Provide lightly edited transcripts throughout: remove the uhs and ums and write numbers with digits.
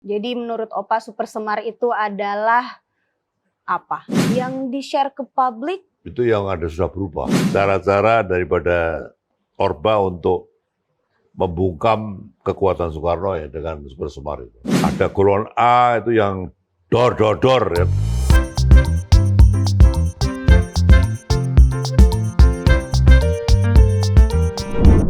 Jadi menurut Opa Super Semar itu adalah apa? Yang di-share ke publik? Itu yang ada sudah berubah. Cara-cara daripada Orba untuk membungkam kekuatan Soekarno ya dengan Super Semar itu. Ada golongan A itu yang dor ya.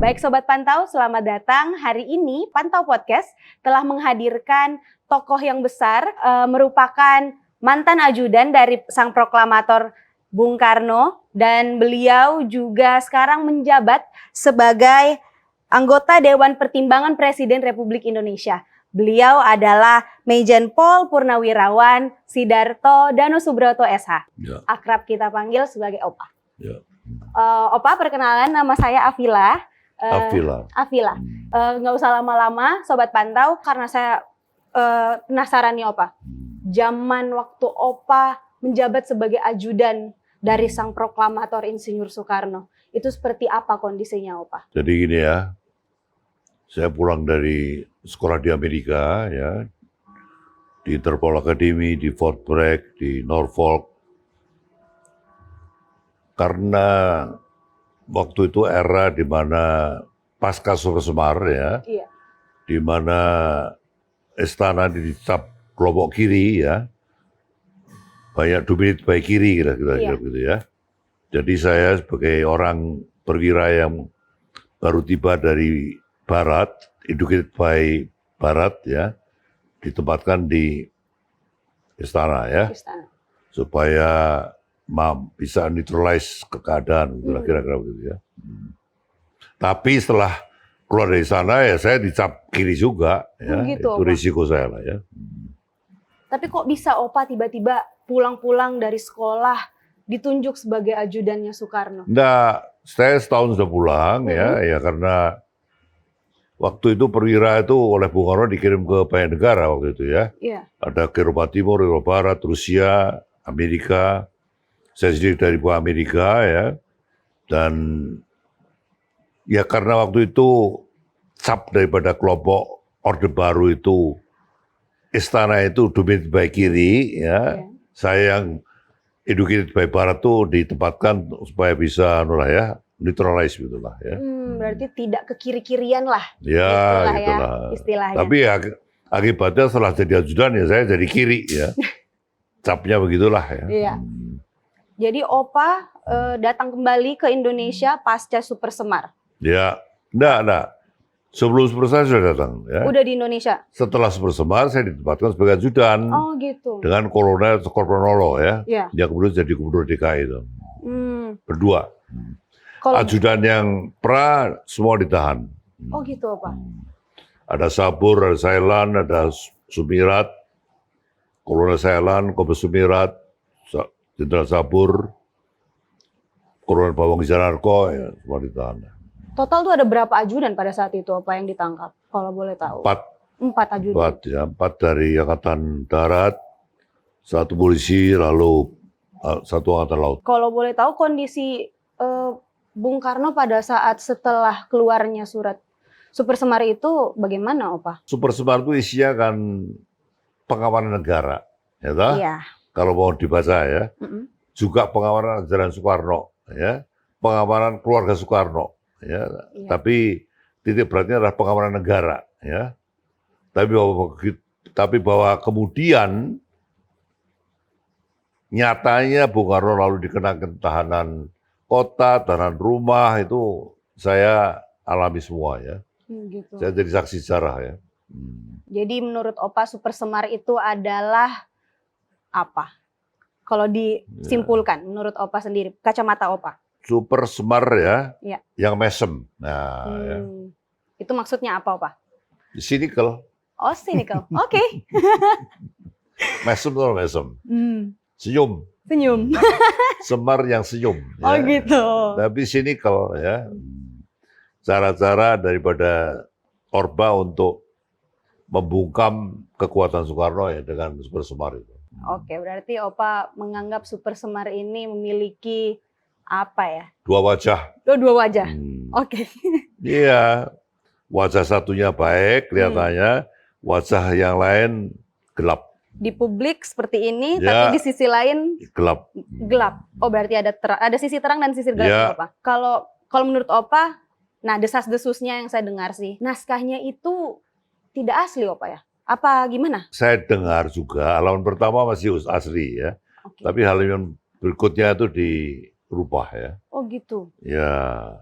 Baik Sobat Pantau, selamat datang. Hari ini Pantau Podcast telah menghadirkan tokoh yang besar, merupakan mantan ajudan dari sang proklamator Bung Karno, dan beliau juga sekarang menjabat sebagai anggota Dewan Pertimbangan Presiden Republik Indonesia. Beliau adalah Maijen Pol Purnawirawan Sidarto Danusubroto SH. Ya. Akrab kita panggil sebagai Opa. Ya. Opa, perkenalan, nama saya Afila. Afila. Nggak usah lama-lama, Sobat Pantau, karena saya penasaran nih Opa. Zaman waktu Opa menjabat sebagai ajudan dari sang proklamator Insinyur Soekarno, itu seperti apa kondisinya Opa? Jadi gini ya, saya pulang dari sekolah di Amerika ya, di Interpol Academy, di Fort Bragg, di Norfolk. Karena waktu itu era di mana pasca Super Semar ya, Iya. di mana istana dicap kelompok kiri ya, banyak dominate by kiri kira-kira gitu ya. Jadi saya sebagai orang perwira yang baru tiba dari barat, educated by barat ya, ditempatkan di istana ya, Istana. supaya bisa neutralize keadaan, kira-kira begitu ya. Tapi setelah keluar dari sana ya saya dicap kiri juga ya, Gitu, itu Opa. risiko saya lah ya. Tapi kok bisa Opa tiba-tiba pulang-pulang dari sekolah ditunjuk sebagai ajudannya Soekarno? Nah, saya setahun sudah pulang ya karena waktu itu perwira itu oleh Bung Karno dikirim ke banyak negara waktu itu ya. Iya. Ada ke Eropa Timur, Eropa Barat, Rusia, Amerika. Saya sendiri dari Amerika ya. Dan ya karena waktu itu cap daripada kelompok Orde Baru itu istana itu dominated by kiri ya. Saya yang educated by barat tuh ditempatkan supaya bisa neutralize gitulah ya. Berarti tidak ke kiri-kirian lah. Ya, Itulah gitulah. ya istilahnya. Tapi ya akibatnya setelah jadi ajudan ya saya jadi kiri ya. Capnya begitulah ya. Iya. Jadi Opa datang kembali ke Indonesia pasca Super Semar. Ya, enggak. Sebelum Super Semar sudah datang ya. Udah di Indonesia. Setelah Super Semar saya ditempatkan sebagai ajudan Oh gitu. dengan Kolonel Korpronolo ya. Iya. Dia kemudian jadi gubernur DKI itu. Berdua. Kalau Ajudan yang pra semua ditahan. oh gitu Opa. Ada Sabur, ada Sailan, ada Sumirat, Kolonel Sailan, Kombes Sumirat, Jenderal Sabur, Kolonel Bawang Janarko, ya, semua ditahan. Total tuh ada berapa ajudan pada saat itu Opa yang ditangkap? Kalau boleh tahu. Empat ajudan. Empat dari Angkatan Darat, satu polisi, lalu satu Angkatan Laut. Kalau boleh tahu kondisi Bung Karno pada saat setelah keluarnya surat Super Semar itu bagaimana Opa? Super Semar itu isinya kan pengamanan negara, ya toh? Iya. Kalau mau dibaca ya, juga pengamanan ajaran Soekarno, ya, pengamanan keluarga Soekarno, ya. Tapi titik beratnya adalah pengamanan negara, ya. Tapi bahwa kemudian nyatanya Bung Karno lalu dikenakan tahanan kota, tahanan rumah, itu saya alami semua ya. Gitu. Saya jadi saksi sejarah ya. Jadi menurut Opa Super Semar itu adalah apa? Kalau disimpulkan menurut Opa sendiri, kacamata Opa. Super Semar ya, Iya. yang mesem. Nah, ya. Itu maksudnya apa Opa? Cynical. Oh, cynical. Oke. Mesem tuh mesem. Senyum. Senyum. Semar yang senyum. Oh ya. gitu. Tapi cynical ya. Cara-cara daripada Orba untuk membungkam kekuatan Soekarno ya dengan Super Semar itu. Oke, berarti Opa menganggap Super Semar ini memiliki apa ya? Dua wajah. Dua wajah. Oke. Iya. Wajah satunya baik kelihatannya, wajah yang lain gelap. Di publik seperti ini, Ya. tapi di sisi lain Gelap. gelap. Oh, berarti ada sisi terang dan sisi gelap Ya. ya, Opa. Kalau menurut Opa, nah desas-desusnya yang saya dengar sih, naskahnya itu tidak asli, Opa ya? Apa gimana? Saya dengar juga halaman pertama masih asli ya, Oke. tapi halaman berikutnya itu dirubah ya. Oh gitu. Ya,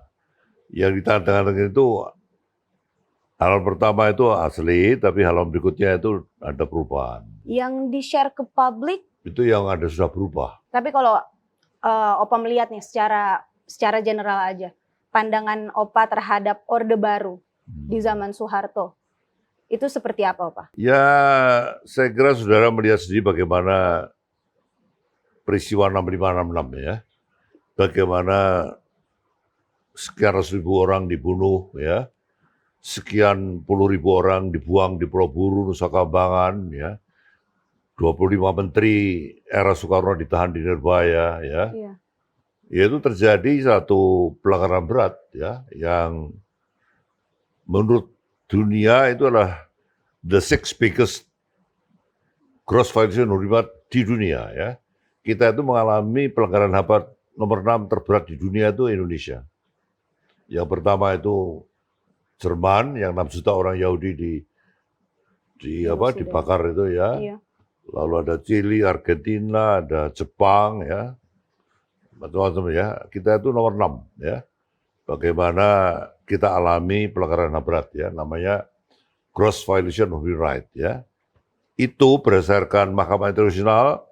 yang ditandatangan itu halaman pertama itu asli, tapi halaman berikutnya itu ada perubahan. Yang di-share ke publik, Itu yang ada sudah berubah. tapi kalau Opa melihat nih secara general aja, pandangan Opa terhadap Orde Baru di zaman Soeharto, itu seperti apa, Opa? Ya, saya kira saudara melihat sendiri bagaimana peristiwa 6566 ya. Bagaimana sekian ratus ribu orang dibunuh ya. Sekian puluh ribu orang dibuang di Pulau Buru, Nusa Kambangan ya. 25 menteri era Soekarno ditahan di Nirbaya ya. Iya. Ya itu terjadi satu pelanggaran berat ya yang menurut dunia itu adalah the sixth biggest gross violation of human rights di dunia ya. Kita itu mengalami pelanggaran HAM nomor 6 terberat di dunia itu Indonesia. Yang pertama itu Jerman yang 6 juta orang Yahudi dibakar itu ya. Iya. Lalu ada Chili, Argentina, ada Jepang ya. Macam-macam ya. Kita itu nomor 6 ya. Bagaimana kita alami pelanggaran HAM berat ya, namanya gross violation of human rights ya. Itu berdasarkan Mahkamah Internasional,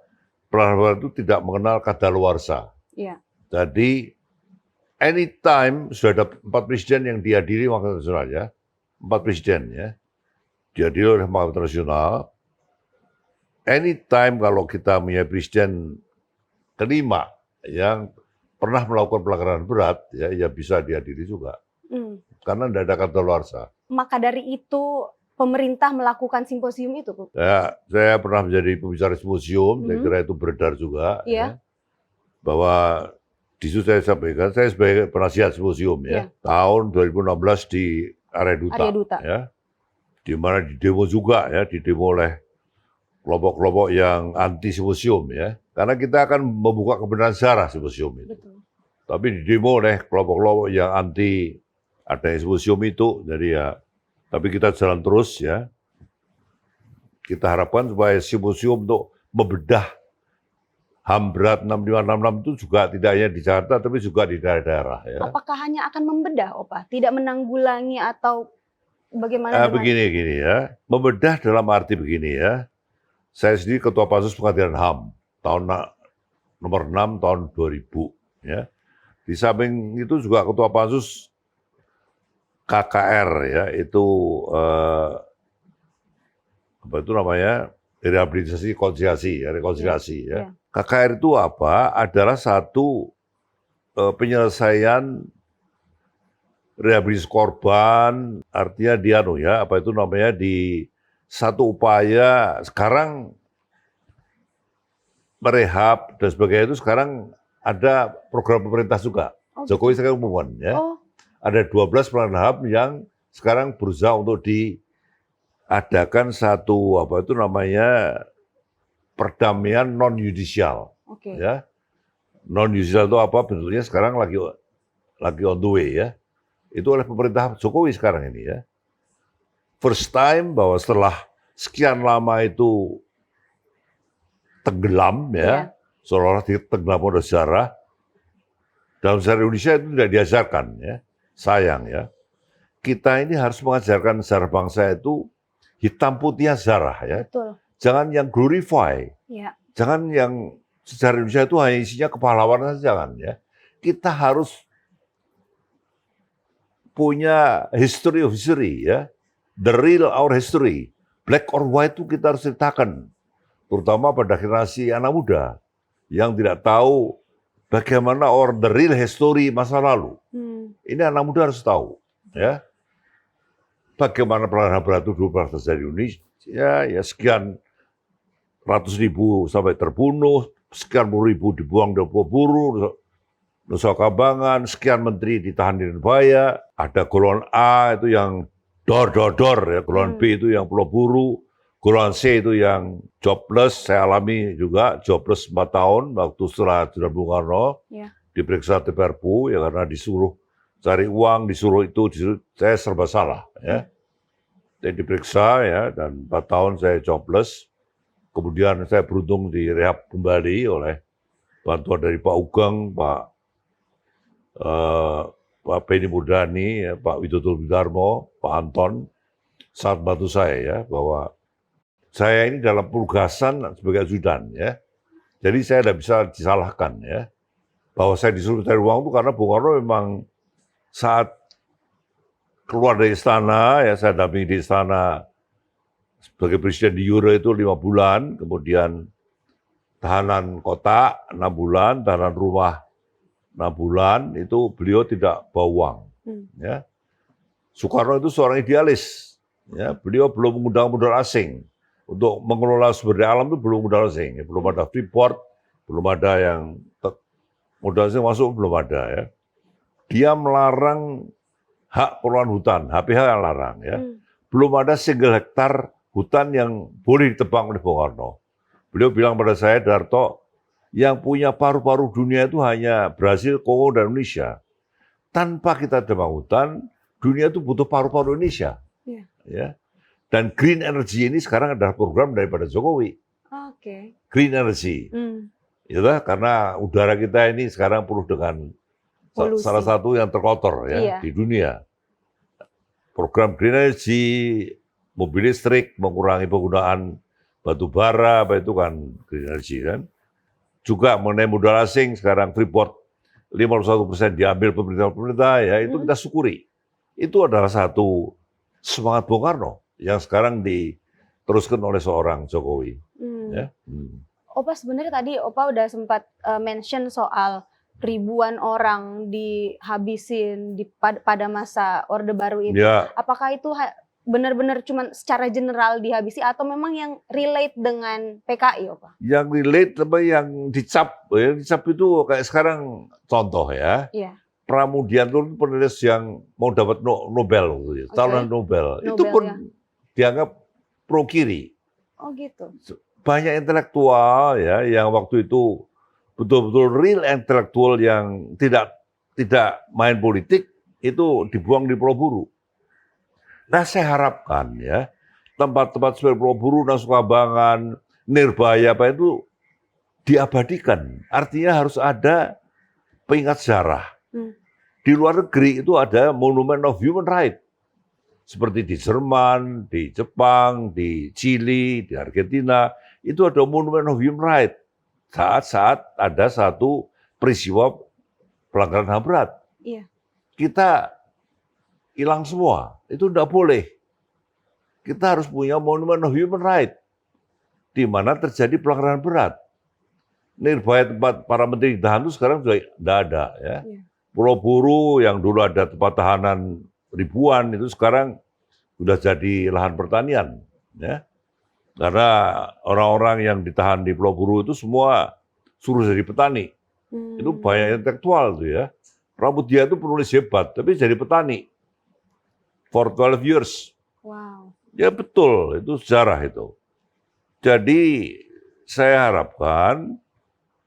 pelanggaran berat itu tidak mengenal kadaluarsa. Iya. Jadi anytime sudah ada 4 presiden yang dihadiri Mahkamah Internasional ya, 4 presiden ya, dihadiri oleh Mahkamah Internasional. Anytime kalau kita punya presiden kelima yang pernah melakukan pelanggaran berat, ya bisa dihadiri juga. Karena tidak ada kadaluarsa. Maka dari itu pemerintah melakukan simposium itu, Bu? Saya pernah menjadi pembicara simposium, saya kira itu beredar juga. Iya. Ya, bahwa di situ saya sampaikan, saya sebagai penasihat simposium ya, tahun 2016 di Area Duta. Ya, di mana di demo juga ya, di demo oleh kelompok-kelompok yang anti simposium ya. Karena kita akan membuka kebenaran sejarah simposium itu. Betul. Tapi di demo oleh kelompok-kelompok yang anti adanya simposium itu. Jadi ya, tapi kita jalan terus ya. Kita harapkan supaya simposium untuk membedah HAM berat 6566 itu juga tidak hanya di Jakarta, tapi juga di daerah-daerah ya. Apakah hanya akan membedah, Opa? Tidak menanggulangi atau bagaimana? Begini ya, membedah dalam arti begini ya. Saya sendiri Ketua Pansus Pengadilan HAM tahun nomor 6 tahun 2000 ya. Di samping itu juga Ketua Pansus KKR ya, itu apa itu namanya? Rehabilitasi rekonsiliasi ya. KKR itu apa? Adalah satu penyelesaian rehabilitasi korban, artinya dia apa itu namanya di satu upaya sekarang merehab dan sebagainya itu sekarang ada program pemerintah juga. Jokowi sekarang umumkan ya. Ada 12 pelanggaran HAM yang sekarang berusaha untuk diadakan satu apa itu namanya perdamaian non yudisial. Ya. Non yudisial itu apa? Bentuknya sekarang lagi on the way ya. Itu oleh pemerintah Jokowi sekarang ini ya. First time bahwa setelah sekian lama itu tenggelam ya, seolah-olah tenggelam oleh sejarah. Dalam sejarah Indonesia itu tidak diajarkan ya, sayang ya. Kita ini harus mengajarkan sejarah bangsa itu hitam putihnya sejarah ya. Betul. Jangan yang glorify, jangan yang sejarah Indonesia itu hanya isinya kepahlawanan saja jangan ya. Kita harus punya history of history ya. The real our history, black or white itu kita harus ceritakan, terutama pada generasi anak muda yang tidak tahu bagaimana the real history masa lalu. Ini anak muda harus tahu, ya. Bagaimana pelanggaran berat itu dulu pernah terjadi di Indonesia, ya sekian ratus ribu sampai terbunuh, sekian puluh ribu dibuang di Pulau Buru, Nusa Kambangan, sekian menteri ditahan di Nirbaya, ada golongan A itu yang dor ya, golongan B itu yang Pulau Buru, golongan C itu yang jobless. Saya alami juga jobless 4 tahun waktu setelah Jenderal Bung Karno diperiksa TPRPU ya, karena disuruh cari uang, disuruh, saya serba salah ya. Saya diperiksa ya, dan 4 tahun saya jobless. Kemudian saya beruntung direhab kembali oleh bantuan dari Pak Ugeng, Pak Benny Murdani, ya, Pak Widodo Widarmo, Pak Anton, sangat bantu saya ya, bahwa saya ini dalam penugasan sebagai ajudan ya. Jadi saya tidak bisa disalahkan ya, bahwa saya disuruh cari uang itu karena Bung Karno memang saat keluar dari istana, ya saya dampingi di istana sebagai presiden di Euro itu 5 bulan, kemudian tahanan kota 6 bulan, tahanan rumah 6 bulan, itu beliau tidak bawa uang. Ya. Soekarno itu seorang idealis. Ya. Beliau belum mengundang modal asing. Untuk mengelola sumber daya alam itu belum modal asing. Ya. Belum ada Freeport, belum ada yang modal asing masuk, belum ada. Ya. Dia melarang hak pengelolaan hutan, HPH yang larang. Ya. Belum ada single hektar hutan yang boleh ditebang oleh Bung Karno. Beliau bilang pada saya, Darto, yang punya paru-paru dunia itu hanya Brasil, Kongo, dan Indonesia. Tanpa kita tebang hutan, dunia itu butuh paru-paru Indonesia. Ya. Dan green energy ini sekarang adalah program daripada Jokowi. Green energy. Itulah karena udara kita ini sekarang penuh dengan polusi. Salah satu yang terkotor ya di dunia. Program green energy, mobil listrik, mengurangi penggunaan batu bara, apa itu kan green energy kan. Juga mengenai modal asing, sekarang Freeport 51% diambil pemerintah ya, itu kita syukuri. Itu adalah satu semangat Bung Karno yang sekarang diteruskan oleh seorang Jokowi. Ya. Opa sebenarnya tadi Opa udah sempat mention soal ribuan orang dihabisin pada masa Orde Baru ini. Ya. Apakah itu benar-benar cuma secara general dihabisi atau memang yang relate dengan PKI, Opa? Yang relate apa yang dicap, ya dicap itu kayak sekarang contoh ya. Pramudianto itu penulis yang mau dapat Nobel, tahunan Nobel. Itu pun dianggap pro kiri. Oh gitu. Banyak intelektual ya yang waktu itu betul-betul real intelektual yang tidak main politik itu dibuang di Pulau Buru. Nah saya harapkan ya tempat-tempat seperti Pulau Buru, Nusakambangan, Nirbaya apa itu diabadikan. Artinya harus ada pengingat sejarah. Di luar negeri itu ada Monument of Human Rights. Seperti di Jerman, di Jepang, di Chili, di Argentina. Itu ada Monument of Human Rights. Saat-saat ada satu peristiwa pelanggaran HAM berat. Kita hilang semua. Itu tidak boleh. Kita harus punya Monument of Human Rights. Di mana terjadi pelanggaran berat. Nirbaya tempat para menteri ditahan itu sekarang sudah tidak ada. Ya. Pulau Buru yang dulu ada tempat tahanan ribuan itu sekarang sudah jadi lahan pertanian. Ya. Karena orang-orang yang ditahan di Pulau Buru itu semua suruh jadi petani. Itu banyak intelektual tuh ya. Pramudia itu penulis hebat, tapi jadi petani. For 12 years. Wow. Ya betul, itu sejarah itu. Jadi saya harapkan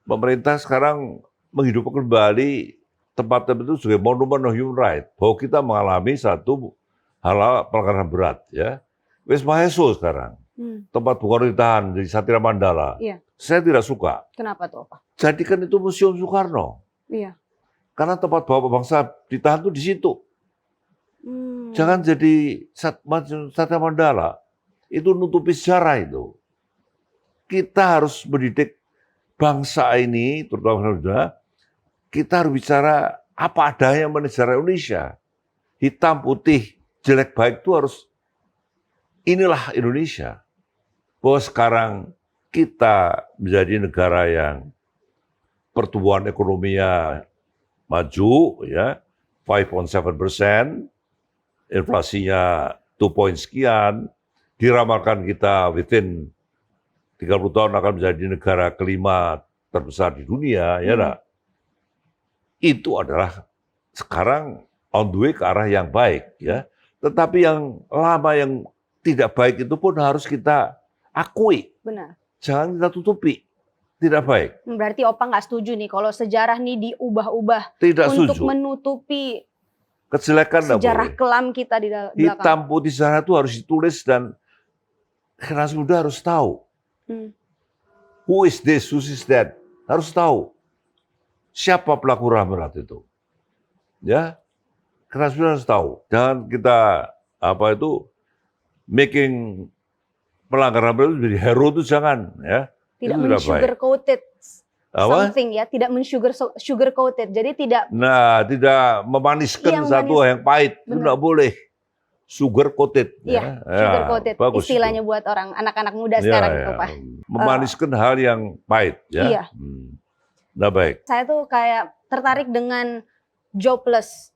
pemerintah sekarang menghidupkan kembali tempat-tempat itu sebagai monumen of human rights. Bahwa kita mengalami satu hal pelanggaran berat. Ya. Wes Maheso sekarang. Tempat Bung Karno ditahan di Satria Mandala. Saya tidak suka. Kenapa tuh, Pak? Jadikan itu Museum Soekarno. Karena tempat bapak bangsa ditahan itu di situ. Jangan jadi Satria Mandala. Itu nutupi sejarah itu. Kita harus mendidik bangsa ini, terutama Indonesia, kita harus bicara apa adanya mengenai sejarah Indonesia. Hitam, putih, jelek, baik itu harus, inilah Indonesia. Bahwa sekarang kita menjadi negara yang pertumbuhan ekonominya maju, ya 5.7%, inflasinya 2 point sekian, diramalkan kita within 30 tahun akan menjadi negara kelima terbesar di dunia, ya nah. Itu adalah sekarang on the way ke arah yang baik, ya. Tetapi yang lama yang tidak baik itu pun harus kita akui. Benar. Jangan kita tutupi. Tidak baik. Berarti Opa nggak setuju nih kalau sejarah nih diubah-ubah Tidak untuk setuju. menutupi Kejelekan tidak sejarah boleh. kelam kita di belakang. Hitam putih sejarah itu harus ditulis dan generasi muda harus tahu. Who is this, who is that? Harus tahu. Siapa pelaku Ramrat itu? Ya, generasi muda harus tahu. Jangan kita making pelanggaran Ramrat itu jadi hero itu jangan, ya. Tidak Itu tidak baik. men-sugar-coated Apa? something ya, tidak men-sugar-coated. Jadi tidak Tidak memaniskan Iya, satu yang pahit. Itu Benar. tidak boleh. Sugar coated. Iya, sugar-coated. Bagus Istilahnya itu. buat orang anak-anak muda Iya, sekarang iya. itu, Pak. Memaniskan hal yang pahit, ya. Iya. Nah, baik. Saya tuh kayak tertarik dengan jobless.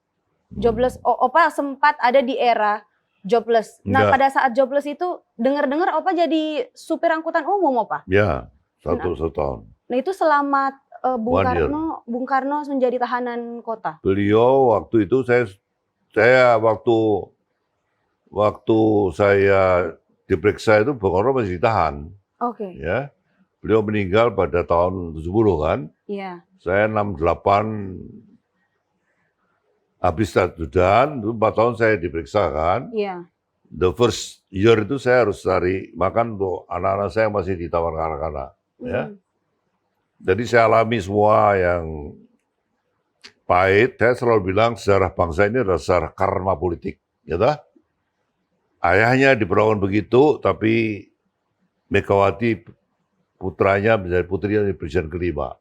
Jobless, Opa sempat ada di era jobless. Nah, Enggak. pada saat jobless itu dengar-dengar Opa jadi supir angkutan umum, Opa. Ya, satu tahun. Nah, itu selama Bung 1 year. Bung Karno menjadi tahanan kota. Beliau waktu itu saya waktu saya diperiksa itu Bung Karno masih ditahan, Oke. ya. Beliau meninggal pada tahun 70 kan. Iya. Saya 68 habis statudan, itu 4 tahun saya diperiksa kan. Iya. The first year itu saya harus cari makan untuk anak-anak saya yang masih ditawar anak-anak. Ya. Jadi saya alami semua yang pahit. Saya selalu bilang sejarah bangsa ini adalah sejarah karma politik. Gitu? Ayahnya diperlakukan begitu, tapi Megawati putranya menjadi putrinya di Presiden kelima.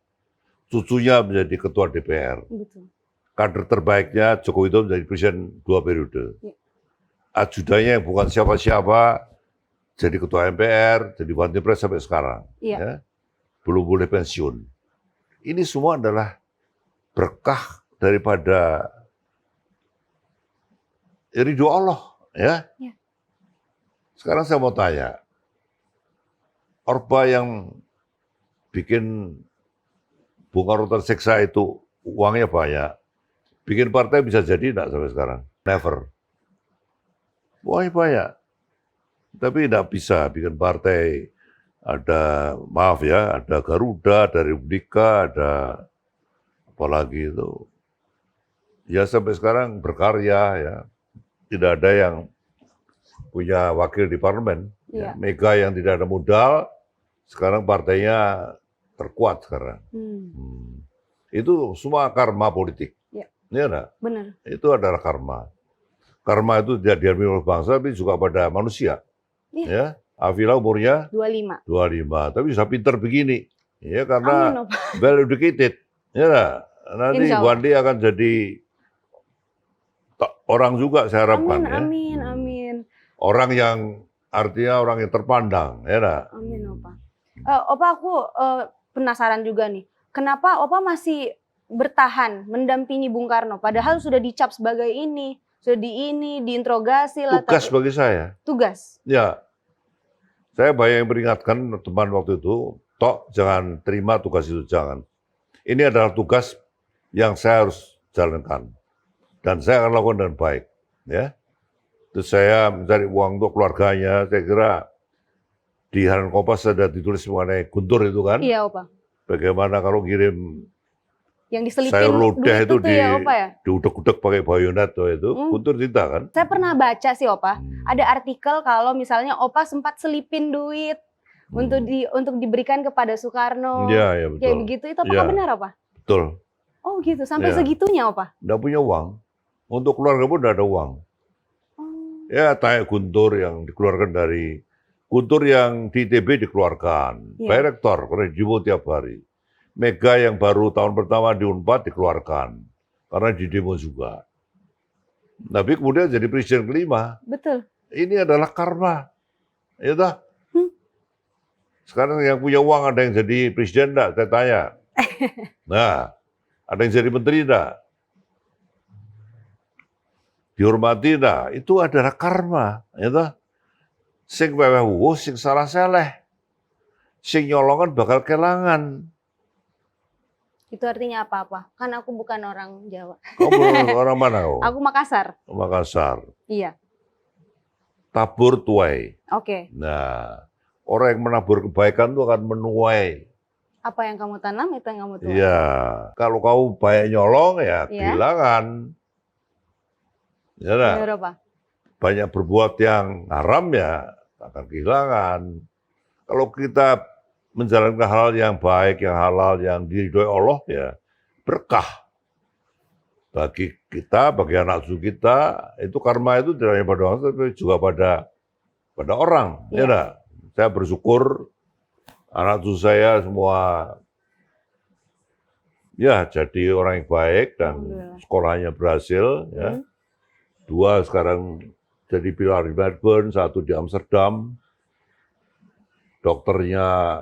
Cucunya menjadi ketua DPR. Betul. Kader terbaiknya Joko Widodo menjadi presiden 2 periode. Ya. Ajudannya yang bukan siapa-siapa jadi ketua MPR, jadi Wapres sampai sekarang. Iya. Ya. Belum boleh pensiun. Ini semua adalah berkah daripada ridho Allah. Ya. Ya. Sekarang saya mau tanya, Orba yang bikin Bung Karno tersiksa itu uangnya banyak, bikin partai bisa jadi enggak sampai sekarang? Never. Uangnya banyak. Tapi enggak bisa bikin partai. Ada, maaf ya, ada Garuda, ada Republika, ada apalagi itu. Ya sampai sekarang berkarya ya. Tidak ada yang punya wakil di parlemen. Iya. Mega yang tidak ada modal, sekarang partainya terkuat sekarang. Itu semua karma politik. Ya. Iya enggak? Benar. Itu adalah karma. Karma itu tidak diambil oleh bangsa, tapi juga pada manusia. Iya. Ya, Afila umurnya 25. 25, tapi bisa pinter begini. Ya, Amin, karena Opa. well educated. Ya, enggak? Nanti Insya Allah. Wandi akan jadi orang juga saya harapkan. Amin, ya. amin. Orang yang artinya orang yang terpandang. Ya, enggak? Amin, Opa. Opa, aku penasaran juga nih. Kenapa Opa masih bertahan mendampingi Bung Karno? Padahal sudah dicap sebagai ini, sudah diinterogasi lah. Tugas bagi saya. Tugas. Ya, saya banyak yang peringatkan teman waktu itu, jangan terima tugas itu, jangan. Ini adalah tugas yang saya harus jalankan. Dan saya akan lakukan dengan baik. Ya. Terus saya mencari uang untuk keluarganya, saya kira di Harian Kompas ada ditulis mengenai Guntur itu kan. Iya, Opa. Bagaimana kalau kirim Yang diselipin sayur lodeh duit itu ya, Opa ya? diudek-udek pakai bayonet itu, Guntur tidak kan. Saya pernah baca sih, Opa. Ada artikel kalau misalnya Opa sempat selipin duit untuk diberikan kepada Soekarno. Iya, ya betul. Kayak begitu, itu apakah Ya. benar, Opa? Betul. Oh gitu, sampai Ya. segitunya, Opa? Nggak punya uang. Untuk keluarga pun nggak ada uang. Ya, tanya Guntur yang dikeluarkan dari Guntur yang di ITB dikeluarkan, Iya. Pak Rektor karena demo tiap hari. Mega yang baru tahun pertama di Unpad dikeluarkan karena di demo juga. Tapi kemudian jadi presiden kelima. Betul. Ini adalah karma, ya toh? Sekarang yang punya uang ada yang jadi presiden enggak? Saya tanya. Nah, ada yang jadi menteri enggak? Dihormati enggak? Itu adalah karma, ya toh? Sing wewehu, sing salah seleh. Sing nyolongan bakal kelangan. Itu artinya apa-apa? Kan aku bukan orang Jawa. Kamu orang mana kau? Aku Makassar. Makassar. Iya. tabur tuai. Oke. Nah, orang yang menabur kebaikan itu akan menuai. Apa yang kamu tanam itu yang kamu tuai. Iya, kalau kamu banyak nyolong ya Iya. kehilangan. Ya, nah, Benar, Pak. banyak berbuat yang haram ya akan kehilangan. Kalau kita menjalankan hal yang baik, yang halal, yang diridhoi Allah ya berkah bagi kita, bagi anak cucu kita. Itu karma itu tidak hanya pada orang, tapi juga pada orang. Iya. Ya, nah, saya bersyukur anak cucu saya semua ya jadi orang yang baik dan Alhamdulillah. sekolahnya berhasil. Ya. Hmm. 2 sekarang jadi pilar di Melbourne, 1 di Amsterdam. Dokternya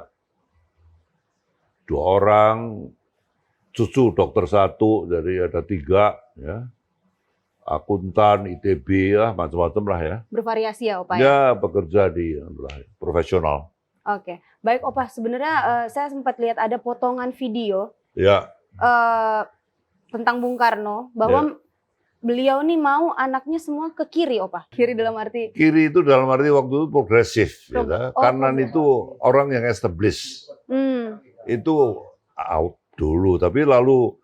2 orang, cucu dokter 1, jadi ada 3. Ya. Akuntan, ITB, ya, macam-macam lah ya. Bervariasi ya, Opa ya? Ya, bekerja di profesional. Oke. Baik, Opa. Sebenarnya saya sempat lihat ada potongan video Ya, tentang Bung Karno bahwa beliau nih mau anaknya semua ke kiri, Opa. Kiri dalam arti kiri itu dalam arti waktu itu progresif. Ya, kanan progresif. itu orang yang established. Itu out dulu, tapi lalu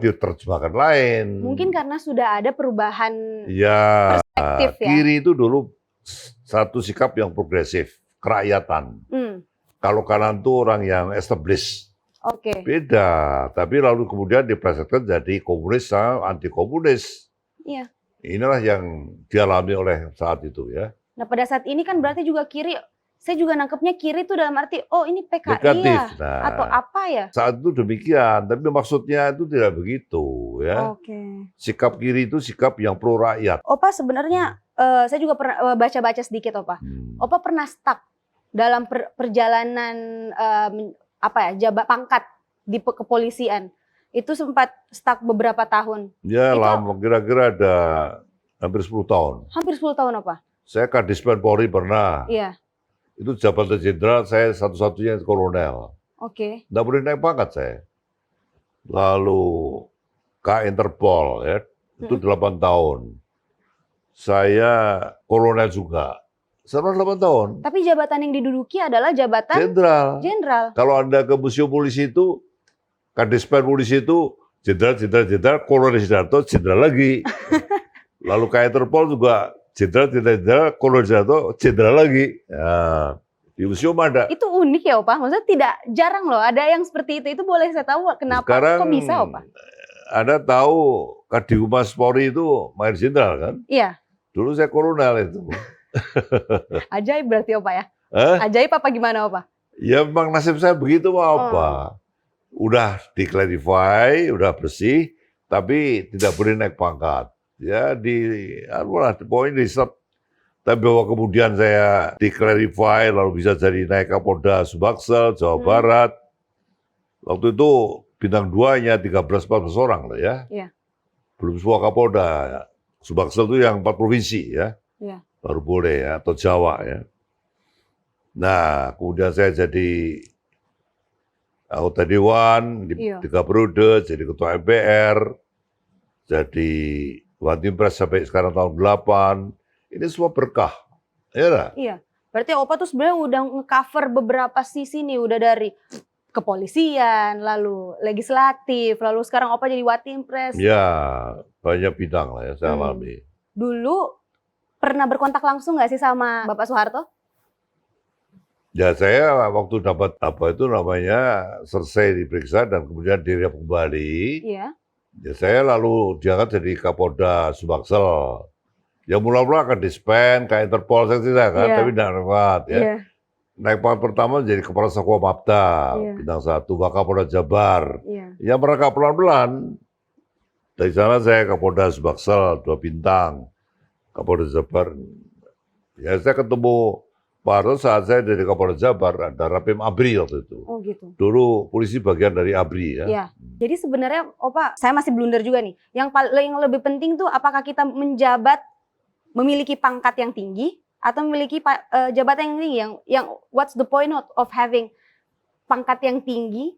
diterjemahkan lain. mungkin karena sudah ada perubahan Ya, perspektif ya. kiri itu dulu satu sikap yang progresif, kerakyatan. Kalau kanan itu orang yang established. Oke. Beda, tapi lalu kemudian diplesetkan jadi komunis sama anti komunis. Iya. Inilah yang dialami oleh saat itu ya. Nah, pada saat ini kan berarti juga kiri, saya juga nangkepnya kiri itu dalam arti oh ini PKI Negatif. ya Nah, atau apa ya? saat itu demikian, tapi maksudnya itu tidak begitu ya. Oke. Sikap kiri itu sikap yang pro rakyat. Opa sebenarnya saya juga pernah baca-baca sedikit, Opa. Opa pernah stuck dalam perjalanan pangkat di kepolisian. Itu sempat stuck beberapa tahun. Ya, Itu- lama, kira-kira ada hampir 10 tahun. Hampir 10 tahun, Opa. Saya Kadispen Polri pernah. Iya. Itu jabatan jenderal, saya satu-satunya kolonel. Oke. Nggak boleh naik pangkat saya. Lalu K Interpol ya, itu 8 tahun. Saya kolonel juga. Selama 8 tahun. Tapi jabatan yang diduduki adalah jabatan Jenderal. jenderal. Kalau Anda ke museum polisi itu, Kadispen polisi itu jenderal, kolonel Sidarto jenderal lagi. Lalu K Interpol juga jenderal, kolonel Sidarto jenderal lagi. Ya, di museum ada. Itu unik ya, Opa. Maksudnya tidak jarang loh ada yang seperti itu. Itu boleh saya tahu kenapa? Sekarang Kok bisa, Opa? Anda tahu Kadihumas Polri itu mayor jenderal kan? Iya. Dulu saya kolonel itu. Ajaib berarti, Opa ya. Hah? Ajaib apa gimana, Opa? Ya memang nasib saya begitu mau apa. Udah di-clarify, udah bersih, tapi tidak boleh naik pangkat. Ya poin di stop. Tapi bahwa kemudian saya di-clarify, lalu bisa jadi naik Kapolda Subaksel, Jawa Barat. Waktu itu bintang 2 hanya 13-14 orang loh ya. Iya. Belum semua Kapolda. Subaksel itu yang 4 provinsi ya. Iya. Baru boleh ya, atau Jawa ya. Nah, kemudian saya jadi anggota Dewan, Iya. 3 periode, jadi Ketua MPR, jadi Wantimpres sampai sekarang tahun 8. Ini semua berkah. Ya, Iya. Berarti Opa tuh sebenarnya udah nge-cover beberapa sisi nih, udah dari kepolisian, lalu legislatif, lalu sekarang Opa jadi Watimpres. ya banyak bidang lah ya saya alami. Dulu pernah berkontak langsung nggak sih sama Bapak Soeharto? Ya saya waktu dapat apa itu namanya selesai diperiksa dan kemudian direhab kembali. Iya. Ya saya lalu diangkat jadi Kapolda Subaksel. Ya mula-mula akan dispen, kayak Interpol saya tidak kan, Iya. tapi tidak lewat ya. Iya. Naik pangkat pertama jadi Kepala Satuan Mapta, Iya. bintang 1, Wakapolda Jabar. Iya. Ya mereka pelan-pelan. Dari sana saya Kapolda Subaksel, 2 bintang. Kapolda Jabar. Ya saya ketemu Pak Harto saat saya dari Kapolda Jabar, ada Rapim Abri waktu itu. Oh gitu. Dulu polisi bagian dari Abri ya. Iya. Jadi sebenarnya Opa, saya masih blunder juga nih. Yang paling lebih penting tuh apakah kita menjabat memiliki pangkat yang tinggi atau memiliki jabatan yang tinggi yang what's the point of having pangkat yang tinggi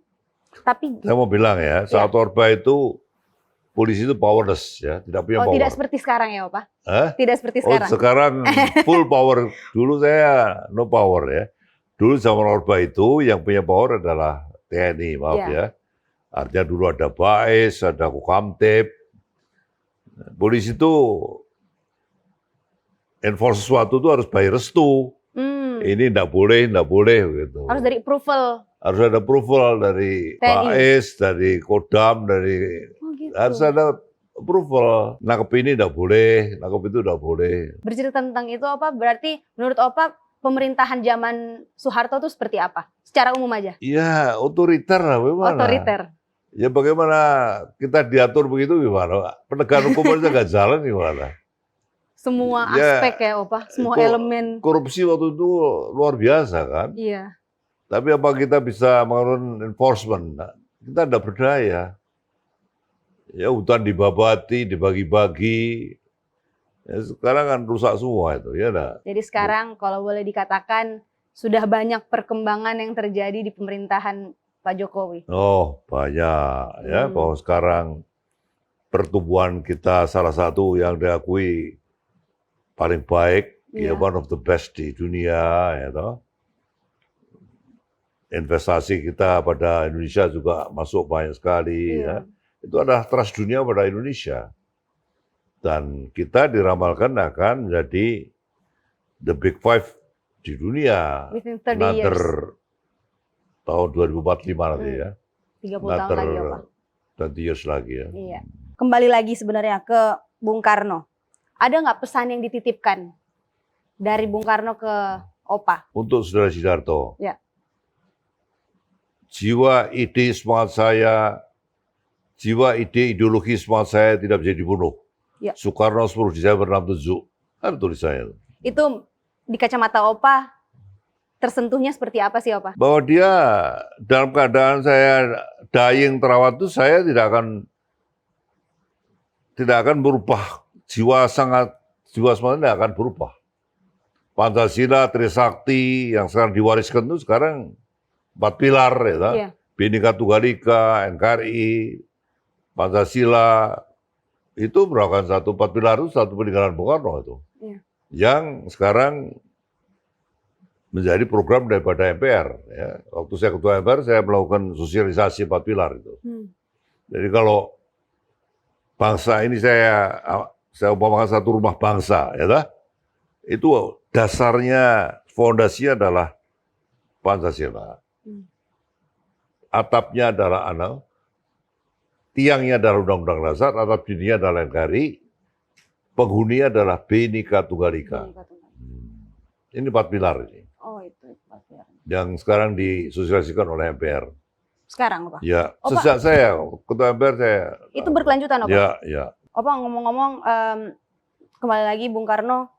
tapi Saya mau bilang ya, saat Orba itu polisi itu powerless ya, tidak punya Oh, power. tidak seperti sekarang ya, Opa? Hah? Tidak seperti Oh, sekarang. sekarang full power. Dulu saya no power ya. Dulu zaman Orba itu yang punya power adalah TNI, maaf Iya. ya. Artinya dulu ada BAES, ada Kokamtib. Polisi itu enforce sesuatu itu harus by restu. Ini enggak boleh gitu. Harus dari approval. Harus ada approval dari TNI. BAES, dari Kodam, dari Oh, gitu. harus ada approval. Nangkep ini enggak boleh, nangkep itu enggak boleh. Bercerita tentang itu, Opa, berarti menurut Opa pemerintahan zaman Soeharto itu seperti apa? Secara umum aja. Iya, otoriter lah bagaimana? Otoriter. Ya bagaimana kita diatur begitu gimana? Penegakan hukum aja nggak jalan gimana? Semua Ya, aspek ya, Opa. Semua itu elemen. Korupsi waktu itu luar biasa kan? Iya. Tapi apa kita bisa melakukan enforcement? Nah, kita tidak berdaya. Ya hutan dibabati, dibagi-bagi. Ya, sekarang kan rusak semua itu, ya dah. Jadi sekarang kalau boleh dikatakan sudah banyak perkembangan yang terjadi di pemerintahan Pak Jokowi. Oh banyak ya, bahwa sekarang pertumbuhan kita salah satu yang diakui paling baik, ya one of the best di dunia, ya toh. Investasi kita pada Indonesia juga masuk banyak sekali, ya. Itu adalah trust dunia pada Indonesia. Dan kita diramalkan akan menjadi the big five di dunia. Within 30 years. Tahun 2045 nanti ya. 30 tahun lagi, ya, Pak. 20 years lagi ya. Iya. Kembali lagi sebenarnya ke Bung Karno. Ada nggak pesan yang dititipkan dari Bung Karno ke Opa? Untuk Saudara Sidarto. Ya. Jiwa, ide, semangat saya, jiwa, ide, ideologi, semangat saya tidak bisa dibunuh. Ya. Soekarno 10 Desember 67. Ada tulisannya. Itu di kacamata Opa tersentuhnya seperti apa sih, Opa? Bahwa dia dalam keadaan saya dying terawat itu saya tidak akan berubah. Jiwa semangat tidak akan berubah. Pancasila, Trisakti yang sekarang diwariskan itu sekarang 4 pilar ya. Iya. Bhinneka Tunggal Ika, NKRI, Pancasila itu merupakan 4 pilar itu satu peninggalan Bung Karno itu. Iya. Yang sekarang menjadi program daripada MPR. Ya. Waktu saya ketua MPR, saya melakukan sosialisasi 4 pilar itu. Jadi kalau bangsa ini saya umpamakan satu rumah bangsa, ya dah, itu dasarnya, fondasinya adalah Pancasila. Atapnya adalah tiangnya adalah Undang-Undang Dasar, atap dindingnya adalah NKRI, penghuninya adalah Bhinneka Tunggal Ika. Ini 4 pilar ini. Oh, itu 4 pilar. Yang sekarang disosialisasikan oleh MPR. Sekarang, Opa? Ya, sejak saya ketua MPR saya. Itu berkelanjutan, Opa? Ya. Opa, ngomong-ngomong, kembali lagi Bung Karno,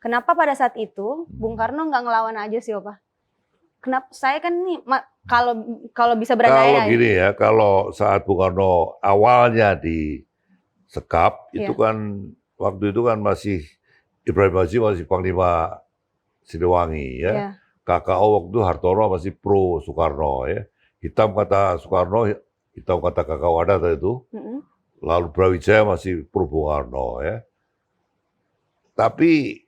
kenapa pada saat itu Bung Karno nggak ngelawan aja sih, Opa? Kenapa? Saya kan nih, kalau bisa berandai. Kalau gini ya, kalau saat Bung Karno awalnya disekap, itu kan waktu itu kan masih Ibrahim Haji masih Panglima Siliwangi ya. KKO waktu itu Hartono masih pro Soekarno ya. Hitam kata Soekarno, hitam kata KKO ada itu. Lalu Brawijaya masih pro Bung Karno ya. Tapi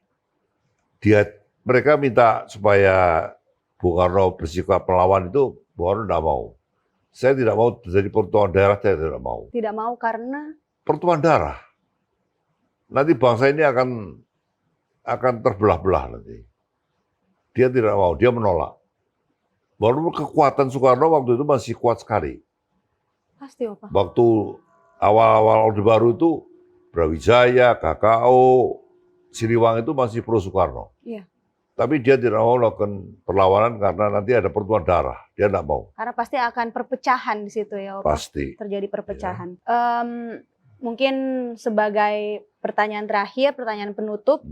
mereka minta supaya Bung Karno bersikap melawan itu, Bung Karno tidak mau. Saya tidak mau terjadi pertemuan daerah, saya tidak mau. Tidak mau karena? Pertemuan darah. Nanti bangsa ini akan terbelah-belah nanti. Dia tidak mau, dia menolak. Walaupun kekuatan Soekarno waktu itu masih kuat sekali. Pasti, Opa. Waktu awal-awal Orde Baru itu, Brawijaya, KKO, Siliwangi itu masih pro Soekarno. Iya. Tapi dia tidak mau melakukan perlawanan karena nanti ada pertemuan darah. Dia tidak mau. Karena pasti akan perpecahan di situ ya, Opa. Pasti. Terjadi perpecahan. Ya. Mungkin sebagai pertanyaan terakhir, pertanyaan penutup,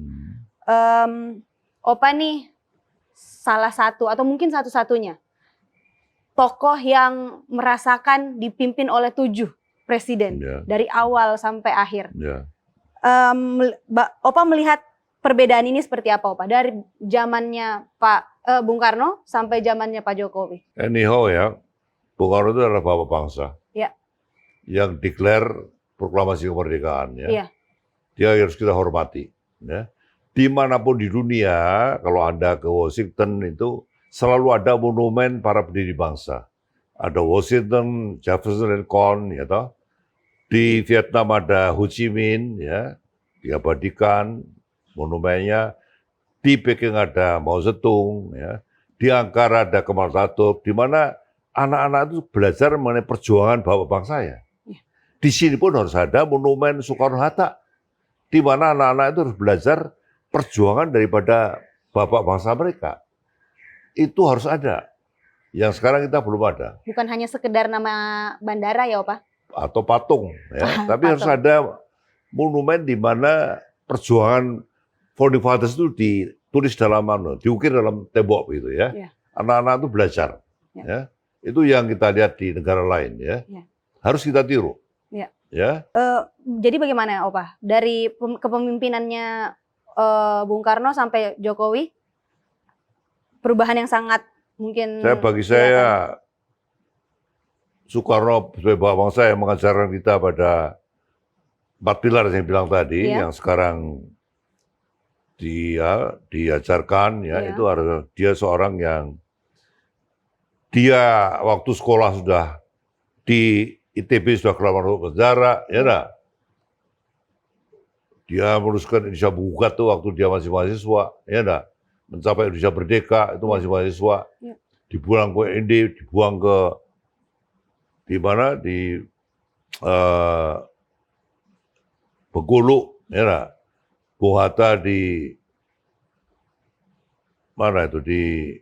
Opa nih salah satu atau mungkin satu-satunya tokoh yang merasakan dipimpin oleh 7 presiden dari awal sampai akhir. Opa melihat perbedaan ini seperti apa, Opa? Dari zamannya Bung Karno sampai zamannya Pak Jokowi. Anyhow ya, Bung Karno itu adalah bapak bangsa. Ya. Yang declare proklamasi kemerdekaan ya. Iya. Dia harus kita hormati. Ya. Dimanapun di dunia, kalau Anda ke Washington itu selalu ada monumen para pendiri bangsa. Ada Washington, Jefferson, Lincoln, ya toh. Di Vietnam ada Ho Chi Minh, ya, diabadikan monumennya. Di Peking ada Mao Zedong, ya. Di Ankara ada Kemal Atatürk, di mana anak-anak itu belajar mengenai perjuangan bapak bangsa ya. Di sini pun harus ada monumen Soekarno-Hatta, di mana anak-anak itu harus belajar perjuangan daripada bapak bangsa mereka. Itu harus ada. Yang sekarang kita belum ada. Bukan hanya sekedar nama bandara ya, Opa? Atau patung, ya. Tapi harus ada monumen di mana perjuangan Founding Fathers itu ditulis dalam diukir dalam tembok gitu ya. Yeah. Anak-anak itu belajar. Yeah. Ya. Itu yang kita lihat di negara lain ya. Yeah. Harus kita tiru. Yeah. Ya. Jadi bagaimana Opa? Dari kepemimpinannya Bung Karno sampai Jokowi, perubahan yang sangat mungkin Bagi saya Soekarno sebagai bapak bangsa yang mengajarkan kita pada 4 pilar yang saya bilang tadi, yang sekarang dia diajarkan ya, itu harus dia seorang yang dia waktu sekolah sudah di ITB sudah keluar masuk penjara, ya enggak? Dia meneruskan Indonesia Bukat tuh waktu dia masih mahasiswa, ya enggak? Mencapai Indonesia Merdeka itu masih mahasiswa. Ya. Dibuang ke ND, dibuang ke di mana di Bengkulu, ya enggak? Bung Hatta di mana itu di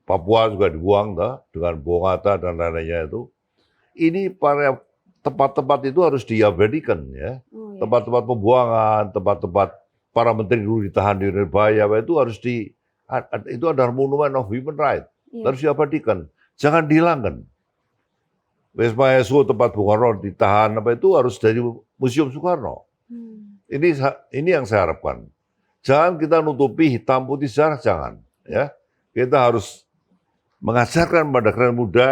Papua juga dibuang dengan Bung Hatta dan lain-lainnya itu. Ini para tempat-tempat itu harus diabadikan ya. Tempat-tempat pembuangan, tempat-tempat para menteri dulu ditahan di Nirbaya itu harus itu adalah monumen of human right. Harus diabadikan. Jangan dihilangkan. Wisma Esu tempat Bung Karno ditahan itu harus dari Museum Soekarno. Ini yang saya harapkan. Jangan kita nutupi hitam putih sejarah, jangan. Ya, kita harus mengajarkan pada generasi muda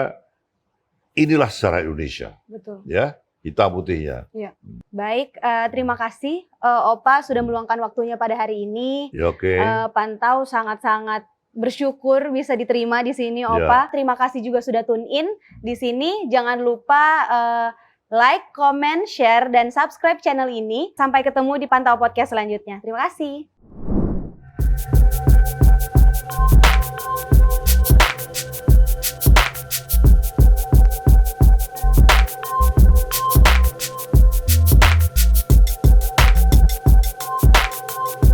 inilah sejarah Indonesia. Betul. Ya, hitam putihnya. Ya. Baik, terima kasih Opa sudah meluangkan waktunya pada hari ini. Ya, oke. Pantau sangat-sangat bersyukur bisa diterima di sini Opa. Terima kasih juga sudah tune in di sini. Jangan lupa like, comment, share, dan subscribe channel ini. Sampai ketemu di Pantau Podcast selanjutnya. Terima kasih.